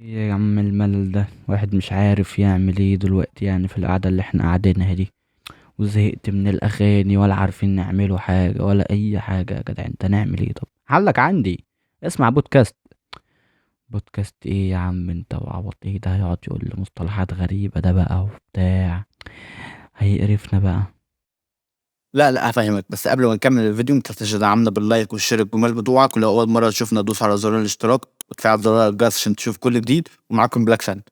إيه يا عم الملل ده، واحد مش عارف يعمل ايه دلوقتي يعني في القعدة اللي احنا قاعدينها دي. وزهقت من الأغاني ولا عارفين نعمله حاجة ولا أي حاجة. يا جدع انت نعمل ايه؟ طب حلك عندي. اسمع بودكاست. بودكاست ايه يا عم انت وعبط ايه ده؟ هيقعد يقول لي مصطلحات غريبة ده بقى وبتاع، هيقرفنا بقى. لا لا هفهمك، بس قبل ما نكمل الفيديو ما تنساش تدعمنا باللايك والشير الجمال بتوعك، ولو اول مره تشوفنا دوس على زر الاشتراك وتفعل زر الجرس عشان تشوف كل جديد. ومعاكم بلاك ساند.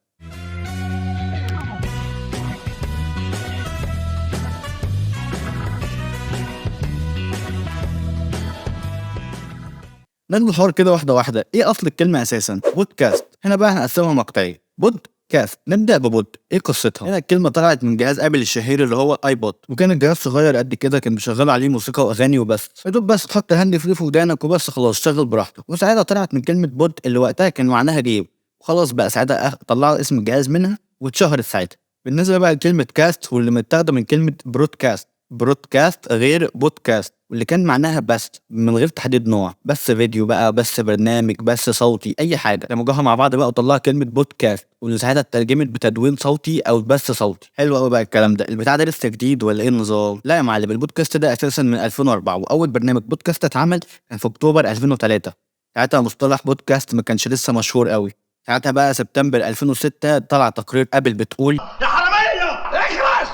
ناخد الحوار كده واحده واحده. ايه اصل الكلمه اساسا؟ بودكاست. هنا بقى هنقسمها مقطعين. بودكاست. نبدا ببود. ايه قصتها؟ هنا الكلمه طلعت من جهاز ابل الشهير اللي هو ايبود، وكان الجهاز صغير قد كده، كان بيشغل عليه موسيقى واغاني وبس. يا دوب بس تحط الهاند فري في ودانك وبس، خلاص شغل براحتك. وساعتها طلعت من كلمه بود اللي وقتها كان معناها جيب. وخلاص بقى ساعتها طلعوا اسم الجهاز منها واتشهرت ساعتها. بالنسبه بقى لكلمه كاست، واللي متاخده من كلمه برودكاست. برودكاست غير بودكاست، واللي كان معناها بس من غير تحديد نوع، بس فيديو بقى، بس برنامج، بس صوتي، اي حاجه. لما جوها مع بعض بقى وطلعها كلمه بودكاست، واللي ساعتها اترجمت بتدوين صوتي او بس صوتي. حلو قوي بقى الكلام ده. البتاع ده لسه جديد ولا ايه النظام؟ لا يا معلم، البودكاست ده اساسا من 2004، واول برنامج بودكاست اتعمل كان في اكتوبر 2003. ساعتها مصطلح بودكاست ما كانش لسه مشهور قوي. ساعتها بقى سبتمبر 2006 طلع تقرير ابل بتقول يا حرامية اخرس.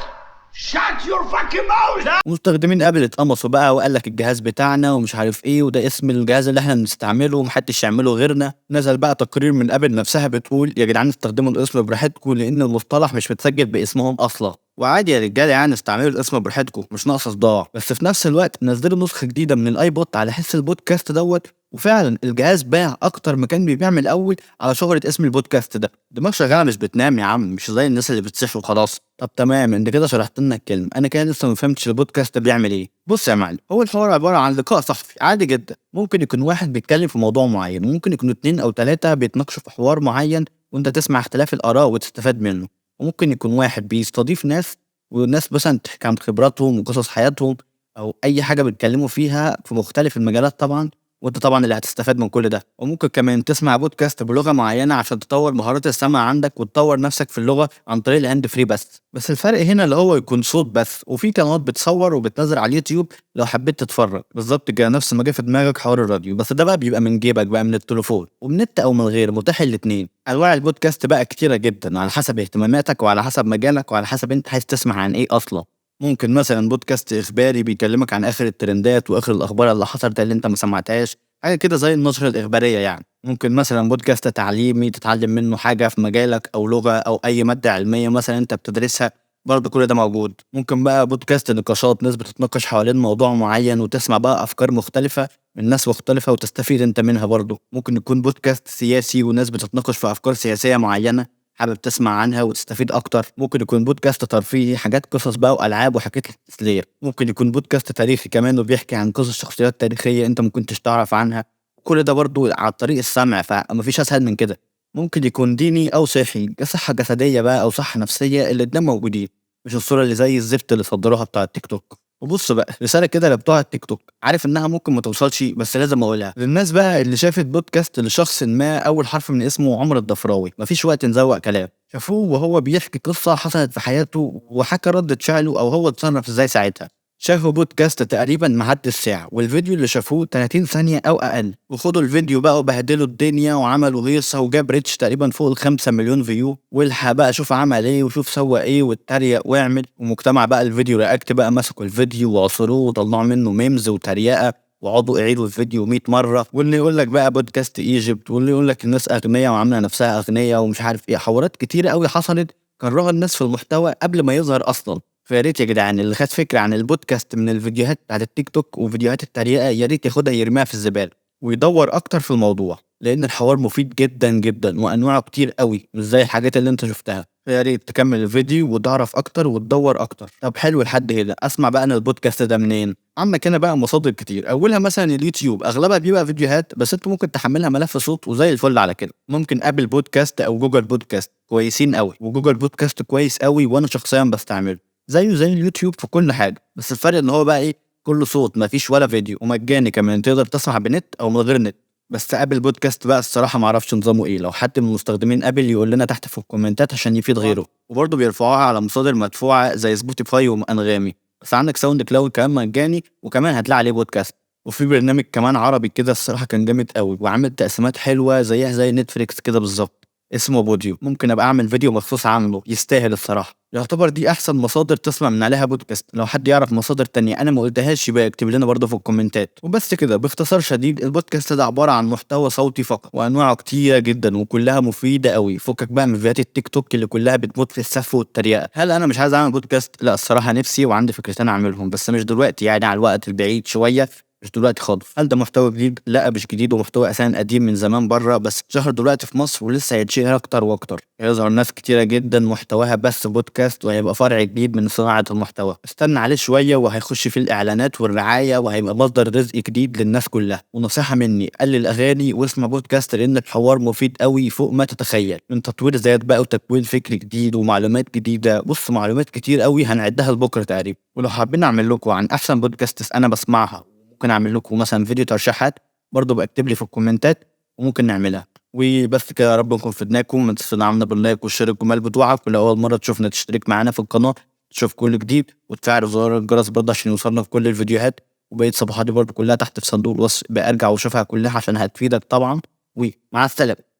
شات يور فاكينج ماوث. مستخدمين ابل اتقمصوا بقى وقال لك الجهاز بتاعنا ومش عارف ايه، وده اسم الجهاز اللي احنا بنستعمله ومحدش يعمله غيرنا. نزل بقى تقرير من ابل نفسها بتقول يا جدعان استخدموا الاسم براحتكم، لان المصطلح مش متسجل باسمهم اصلا. وعادي يا رجاله، يعني استعملوا الاسم براحتكم، مش ناقص صداع. بس في نفس الوقت نزلوا نسخه جديده من الايبود على حس البودكاست دوت. وفعلا الجهاز باع اكتر ما كان بيبيع من الاول على شهرة اسم البودكاست ده. دماغ شغاله مش بتنام يا عم، مش زي الناس اللي بتصح وخلاص. طب تمام، انت كده شرحت لنا الكلمه، انا كده لسه ما فهمتش البودكاست ده بيعمل ايه. بص يا معلم، هو الحوار عباره عن لقاء صحفي عادي جدا. ممكن يكون واحد بيتكلم في موضوع معين، وممكن يكون اتنين او تلاته بيتناقشوا في حوار معين، وانت تسمع اختلاف الاراء وتستفاد منه. وممكن يكون واحد بيستضيف ناس، والناس مثلا تحكي عن خبراتهم وقصص حياتهم، او اي حاجه بيتكلموا فيها في مختلف المجالات طبعا. وانت طبعا اللي هتستفاد من كل ده. وممكن كمان تسمع بودكاست بلغه معينه عشان تطور مهارات السمع عندك وتطور نفسك في اللغه عن طريق الهاند فري بس الفرق هنا اللي هو يكون صوت بس، وفي قنوات بتصور وبتنزل على اليوتيوب لو حبيت تتفرج. بالظبط كده نفس ما جه في دماغك حوار الراديو، بس ده بقى بيبقى من جيبك بقى، من التليفون ومن النت او من غير، متاح الاثنين. انواع البودكاست بقى كتيره جدا على حسب اهتماماتك وعلى حسب مجالك وعلى حسب انت عايز تسمع عن ايه اصلا. ممكن مثلا بودكاست اخباري بيكلمك عن اخر الترندات واخر الاخبار اللي حصلت اللي انت ما سمعتهاش، حاجه كده زي النشره الاخباريه يعني. ممكن مثلا بودكاست تعليمي تتعلم منه حاجه في مجالك او لغه او اي ماده علميه مثلا انت بتدرسها، برضه كل ده موجود. ممكن بقى بودكاست نقاشات، ناس بتتناقش حوالين موضوع معين وتسمع بقى افكار مختلفه من ناس مختلفه وتستفيد انت منها. برضه ممكن يكون بودكاست سياسي وناس بتتناقش في افكار سياسيه معينه، حابب تسمع عنها وتستفيد اكتر. ممكن يكون بودكاست ترفيهي، حاجات قصص بقى والعاب وحاجات للتسليه. ممكن يكون بودكاست تاريخي كمان وبيحكي عن قصص شخصيات تاريخيه انت ما كنتش تعرف عنها. كل ده برضو على طريق السمع، فمفيش اسهل من كده. ممكن يكون ديني او صحي، صحه جسديه بقى او صحه نفسيه، الاتنين موجودين، مش الصوره اللي زي الزفت اللي صدروها بتاع التيك توك. وبص بقى رساله كده لبتوع التيك توك، عارف انها ممكن ما توصلش بس لازم اقولها للناس بقى اللي شافت بودكاست لشخص ما اول حرف من اسمه عمر الضفراوي. مفيش وقت نزوق كلام. شافوه وهو بيحكي قصه حصلت في حياته وحكى ردة فعله او هو اتصرف ازاي ساعتها. شافوا بودكاست تقريبا معدي الساعة، والفيديو اللي شافوه 30 ثانية أو أقل، وخدوا الفيديو بقى وبهدلوا الدنيا وعملوا هيصة وجاب ريتش تقريبا فوق ال5 مليون فيو. والحق بقى شوف عمل ايه وشوف سوى ايه واتريق واعمل. ومجتمع بقى الفيديو رياكت بقى مسكوا الفيديو وعصروه وطلعوا منه ميمز وتريقة، وقعدوا يعيدوا الفيديو 100 مرة. واللي يقول لك بقى بودكاست ايجيبت، واللي يقول لك الناس أغنياء وعاملة نفسها أغنياء ومش عارف ايه، حوارات كتيرة قوي حصلت كرهها الناس في المحتوى قبل ما يظهر أصلا. فيا ريت يا جدعان اللي خد فكرة عن البودكاست من الفيديوهات بتاعت التيك توك وفيديوهات التريقة، يا ريت ياخدها يرميها في الزبالة ويدور أكتر في الموضوع، لأن الحوار مفيد جدا جدا وأنواعه كتير قوي مش زي الحاجات اللي أنت شفتها. فيا ريت تكمل الفيديو وتعرف أكتر وتدور أكتر. طب حلو لحد هنا، أسمع بقى أنا البودكاست ده منين؟ عندك هنا بقى مصادر كتير، أولها مثلا اليوتيوب، أغلبها بيبقى فيديوهات بس أنت ممكن تحملها ملف صوت وزي الفل على كده. ممكن أبل بودكاست أو جوجل بودكاست كويسين قوي، وجوجل بودكاست كويس قوي وأنا شخصيا بستعمله زيه زي اليوتيوب في كل حاجة. بس الفرق ان هو بقى ايه، كله صوت مفيش ولا فيديو، ومجاني كمان، تقدر تسمع بنت او من غير نت. بس ابل بودكاست بقى الصراحه ما اعرفش نظامه ايه، لو حد من مستخدمين ابل يقول لنا تحت في الكومنتات عشان يفيد غيره. وبرضه بيرفعوها على مصادر مدفوعه زي سبوتيفاي وانغامي، بس عندك ساوند كلاود كمان مجاني وكمان هتلاقي عليه بودكاست. وفي برنامج كمان عربي كده الصراحه كان جامد قوي وعامل تقسيمات حلوه زيها زي نتفليكس كده بالظبط، اسمه بوديو. ممكن ابقى اعمل فيديو مخصوص عنه، يستاهل الصراحه. يعتبر دي احسن مصادر تسمع من عليها بودكاست. لو حد يعرف مصادر تانية انا ما قلتهاش يبقى يكتب لنا برضه في الكومنتات. وبس كده باختصار شديد، البودكاست ده عباره عن محتوى صوتي فقط، وانواعه كتيره جدا وكلها مفيده قوي. فكك بقى من فيديوهات التيك توك اللي كلها بتموت في السف والتريقه. هل انا مش عايز اعمل بودكاست؟ لا الصراحه نفسي وعندي فكرتين اعملهم، بس مش دلوقتي، يعني على الوقت البعيد شويه، مش دلوقتي خالص. هل ده محتوى جديد؟ لا مش جديد، ومحتوى اساسا قديم من زمان بره، بس اتشهر دلوقتي في مصر ولسه هيتشهر اكتر واكتر. هيظهر ناس كتيره جدا محتواها بس بودكاست، وهيبقى فرع جديد من صناعه المحتوى. استنى عليه شويه وهيخش فيه الاعلانات والرعايه، وهيبقى مصدر رزق جديد للناس كلها. ونصيحه مني، قلل اغاني واسمع بودكاست، لان الحوار مفيد قوي فوق ما تتخيل، من تطوير ذات بقى وتكوين فكر جديد ومعلومات جديده. بص معلومات كتير قوي هنعدها لبكره تقريبا. ولو حابين اعمل لكم عن احسن بودكاست انا بسمعها، ممكن اعمل لكم مثلا فيديو ترشيحات برضه، بكتب لي في الكومنتات وممكن نعملها. وبس كده، يا رب نكون فدناكم. ما تنسوا دعمنا باللايك والشير الجمال بتوعك، ولو اول مره تشوفنا تشترك معانا في القناه تشوف كل جديد، وتفعل زر الجرس برضه عشان يوصلنا في كل الفيديوهات. وبقيه صفحاتي برضه كلها تحت في صندوق الوصف، بقى ارجع واشوفها كلها عشان هتفيدك طبعا. ومع السلامه.